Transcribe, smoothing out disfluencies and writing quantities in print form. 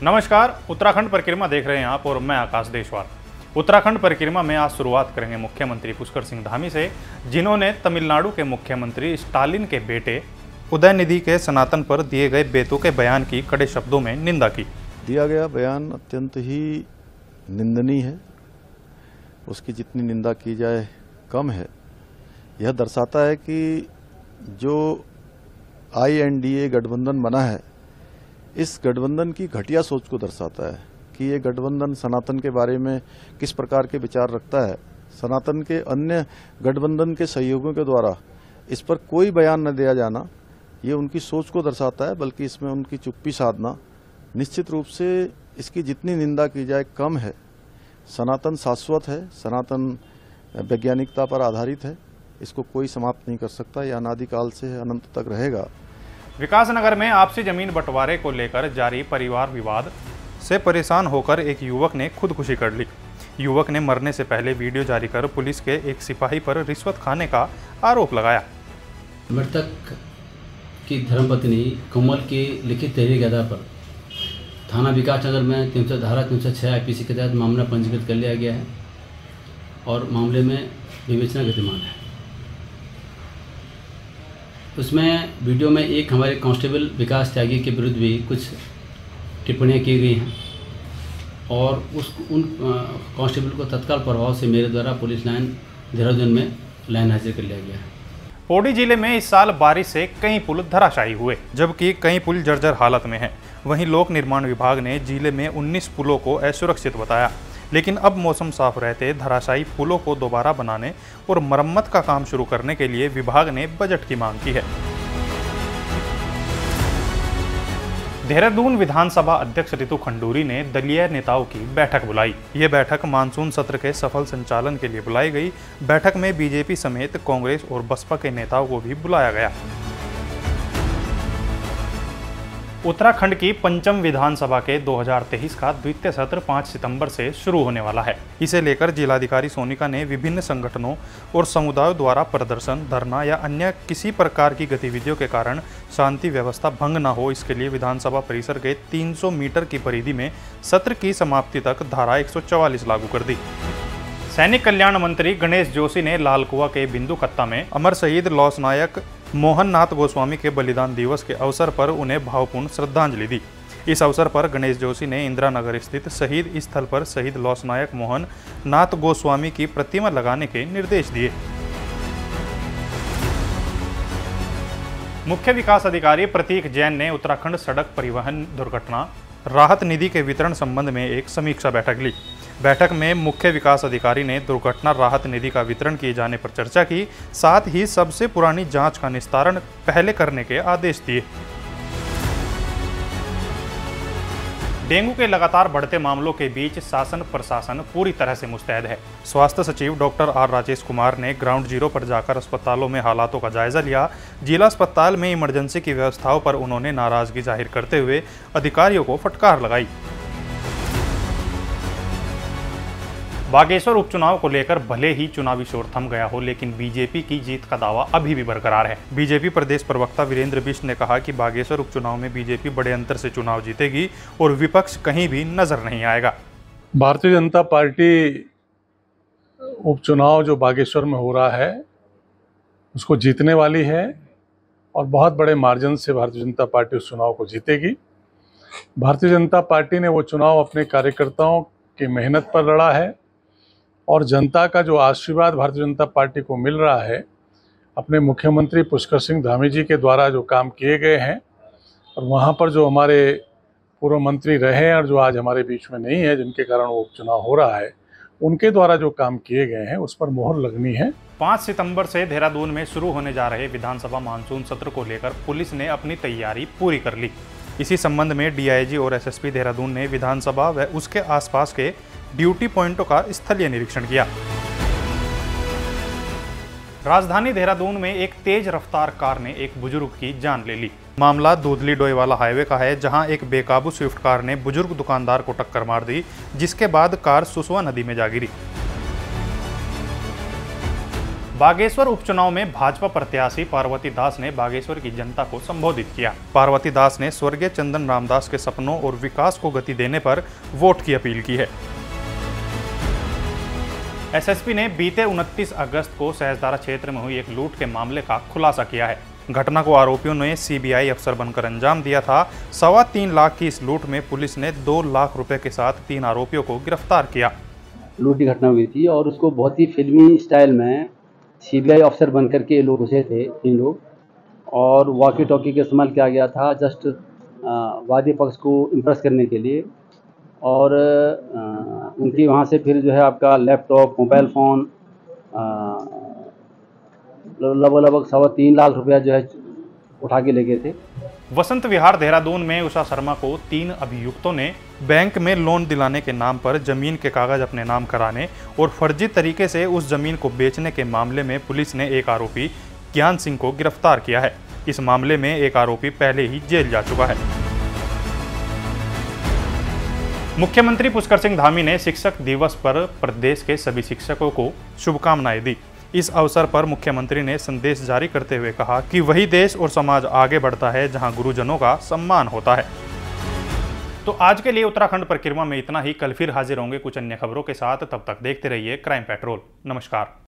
नमस्कार, उत्तराखंड परिक्रमा देख रहे हैं आप और मैं आकाश देशवाल। उत्तराखंड परिक्रमा में आज शुरुआत करेंगे मुख्यमंत्री पुष्कर सिंह धामी से, जिन्होंने तमिलनाडु के मुख्यमंत्री स्टालिन के बेटे उदयनिधि के सनातन पर दिए गए बेतुके बयान की कड़े शब्दों में निंदा की। दिया गया बयान अत्यंत ही निंदनीय है। उसकी जितनी निंदा की जाए कम है। यह दर्शाता है कि जो INDA गठबंधन बना है, इस गठबंधन की घटिया सोच को दर्शाता है कि ये गठबंधन सनातन के बारे में किस प्रकार के विचार रखता है। सनातन के अन्य गठबंधन के सहयोगियों के द्वारा इस पर कोई बयान न दिया जाना, ये उनकी सोच को दर्शाता है, बल्कि इसमें उनकी चुप्पी साधना निश्चित रूप से इसकी जितनी निंदा की जाए कम है। सनातन शाश्वत है, सनातन वैज्ञानिकता पर आधारित है, इसको कोई समाप्त नहीं कर सकता। यह अनादिकाल से अनंत तक रहेगा। विकासनगर में आपसी जमीन बंटवारे को लेकर जारी परिवार विवाद से परेशान होकर एक युवक ने खुदकुशी कर ली। युवक ने मरने से पहले वीडियो जारी कर पुलिस के एक सिपाही पर रिश्वत खाने का आरोप लगाया। मृतक की धर्मपत्नी कमल की लिखित तहरीर के आधार पर थाना विकासनगर में 306 IPC के तहत मामला पंजीकृत कर लिया गया है और मामले में विवेचना गतिमान है। उसमें वीडियो में एक हमारे कांस्टेबल विकास त्यागी के विरुद्ध भी कुछ टिप्पणियां की गई हैं और उन कांस्टेबल को तत्काल प्रभाव से मेरे द्वारा पुलिस लाइन देहरादून में लाइन हाजिर कर लिया गया है। पौड़ी जिले में इस साल बारिश से कई पुल धराशायी हुए, जबकि कई पुल जर्जर हालत में हैं। वहीं लोक निर्माण विभाग ने जिले में 19 पुलों को असुरक्षित बताया, लेकिन अब मौसम साफ रहते धराशायी पुलों को दोबारा बनाने और मरम्मत का काम शुरू करने के लिए विभाग ने बजट की मांग की है। देहरादून विधानसभा अध्यक्ष रितु खंडूरी ने दलीय नेताओं की बैठक बुलाई। ये बैठक मानसून सत्र के सफल संचालन के लिए बुलाई गई। बैठक में बीजेपी समेत कांग्रेस और बसपा के नेताओं को भी बुलाया गया। उत्तराखंड की पंचम विधानसभा के 2023 का द्वितीय सत्र 5 सितंबर से शुरू होने वाला है। इसे लेकर जिलाधिकारी सोनिका ने विभिन्न संगठनों और समुदायों द्वारा प्रदर्शन, धरना या अन्य किसी प्रकार की गतिविधियों के कारण शांति व्यवस्था भंग न हो, इसके लिए विधानसभा परिसर के 300 मीटर की परिधि में सत्र की समाप्ति तक धारा 144 लागू कर दी। सैनिक कल्याण मंत्री गणेश जोशी ने लालकुआ के बिंदु कत्ता में अमर शहीद लौस नायक मोहन नाथ गोस्वामी के बलिदान दिवस के अवसर पर उन्हें भावपूर्ण श्रद्धांजलि दी। इस अवसर पर गणेश जोशी ने इंदिरा नगर स्थित शहीद स्थल पर शहीद लौस नायक मोहन नाथ गोस्वामी की प्रतिमा लगाने के निर्देश दिए। मुख्य विकास अधिकारी प्रतीक जैन ने उत्तराखंड सड़क परिवहन दुर्घटना राहत निधि के वितरण संबंध में एक समीक्षा बैठक ली। बैठक में मुख्य विकास अधिकारी ने दुर्घटना राहत निधि का वितरण किए जाने पर चर्चा की, साथ ही सबसे पुरानी जांच का निस्तारण पहले करने के आदेश दिए। डेंगू के लगातार बढ़ते मामलों के बीच शासन प्रशासन पूरी तरह से मुस्तैद है। स्वास्थ्य सचिव डॉक्टर R राजेश कुमार ने ग्राउंड जीरो पर जाकर अस्पतालों में हालातों का जायजा लिया। जिला अस्पताल में इमरजेंसी की व्यवस्थाओं पर उन्होंने नाराजगी जाहिर करते हुए अधिकारियों को फटकार लगाई। बागेश्वर उपचुनाव को लेकर भले ही चुनावी शोर थम गया हो, लेकिन बीजेपी की जीत का दावा अभी भी बरकरार है। बीजेपी प्रदेश प्रवक्ता वीरेंद्र बिष्ट ने कहा कि बागेश्वर उपचुनाव में बीजेपी बड़े अंतर से चुनाव जीतेगी और विपक्ष कहीं भी नजर नहीं आएगा। भारतीय जनता पार्टी उपचुनाव जो बागेश्वर में हो रहा है उसको जीतने वाली है और बहुत बड़े मार्जिन से भारतीय जनता पार्टी उस चुनाव को जीतेगी। भारतीय जनता पार्टी ने वो चुनाव अपने कार्यकर्ताओं की मेहनत पर लड़ा है और जनता का जो आशीर्वाद भारतीय जनता पार्टी को मिल रहा है, अपने मुख्यमंत्री पुष्कर सिंह धामी जी के द्वारा जो काम किए गए हैं और वहाँ पर जो हमारे पूर्व मंत्री रहे हैं और जो आज हमारे बीच में नहीं है, जिनके कारण वो चुनाव हो रहा है, उनके द्वारा जो काम किए गए हैं उस पर मोहर लगनी है। 5 सितंबर से देहरादून में शुरू होने जा रहे विधानसभा मानसून सत्र को लेकर पुलिस ने अपनी तैयारी पूरी कर ली। इसी संबंध में DIG और SSP देहरादून ने विधानसभा व उसके आसपास के ड्यूटी पॉइंटों का स्थलीय निरीक्षण किया। राजधानी देहरादून में एक तेज रफ्तार कार ने एक बुजुर्ग की जान ले ली। मामला दूधली डोईवाला हाईवे का है, जहां एक बेकाबू स्विफ्ट कार ने बुजुर्ग दुकानदार को टक्कर मार दी, जिसके बाद कार सुसवा नदी में जा गिरी। बागेश्वर उपचुनाव में भाजपा प्रत्याशी पार्वती दास ने बागेश्वर की जनता को संबोधित किया। पार्वती दास ने स्वर्गीय चंदन रामदास के सपनों और विकास को गति देने पर वोट की अपील की है। एसएसपी ने बीते 29 अगस्त को सहजदारा क्षेत्र में हुई एक लूट के मामले का खुलासा किया है। घटना को आरोपियों ने सीबीआई अफसर बनकर अंजाम दिया था। 3.25 लाख की इस लूट में पुलिस ने 2 लाख रुपए के साथ 3 आरोपियों को गिरफ्तार किया। लूट की घटना हुई थी और उसको बहुत ही फिल्मी स्टाइल में सीबीआई अफसर बनकर के लोग घुसे थे, 3 लोग, और वॉकी टॉकी का इस्तेमाल किया गया था जस्ट वादी पक्ष को इम्प्रेस करने के लिए। और उनकी वहाँ से फिर जो है आपका लैपटॉप, मोबाइल फ़ोन, लगभग 3.25 लाख रुपया जो है उठा के ले गए थे। वसंत विहार देहरादून में उषा शर्मा को 3 अभियुक्तों ने बैंक में लोन दिलाने के नाम पर जमीन के कागज अपने नाम कराने और फर्जी तरीके से उस जमीन को बेचने के मामले में पुलिस ने एक आरोपी ज्ञान सिंह को गिरफ्तार किया है। इस मामले में एक आरोपी पहले ही जेल जा चुका है। मुख्यमंत्री पुष्कर सिंह धामी ने शिक्षक दिवस पर प्रदेश के सभी शिक्षकों को शुभकामनाएं दी। इस अवसर पर मुख्यमंत्री ने संदेश जारी करते हुए कहा कि वही देश और समाज आगे बढ़ता है जहां गुरुजनों का सम्मान होता है। तो आज के लिए उत्तराखंड परिक्रमा में इतना ही। कल फिर हाजिर होंगे कुछ अन्य खबरों के साथ। तब तक देखते रहिए क्राइम पेट्रोल। नमस्कार।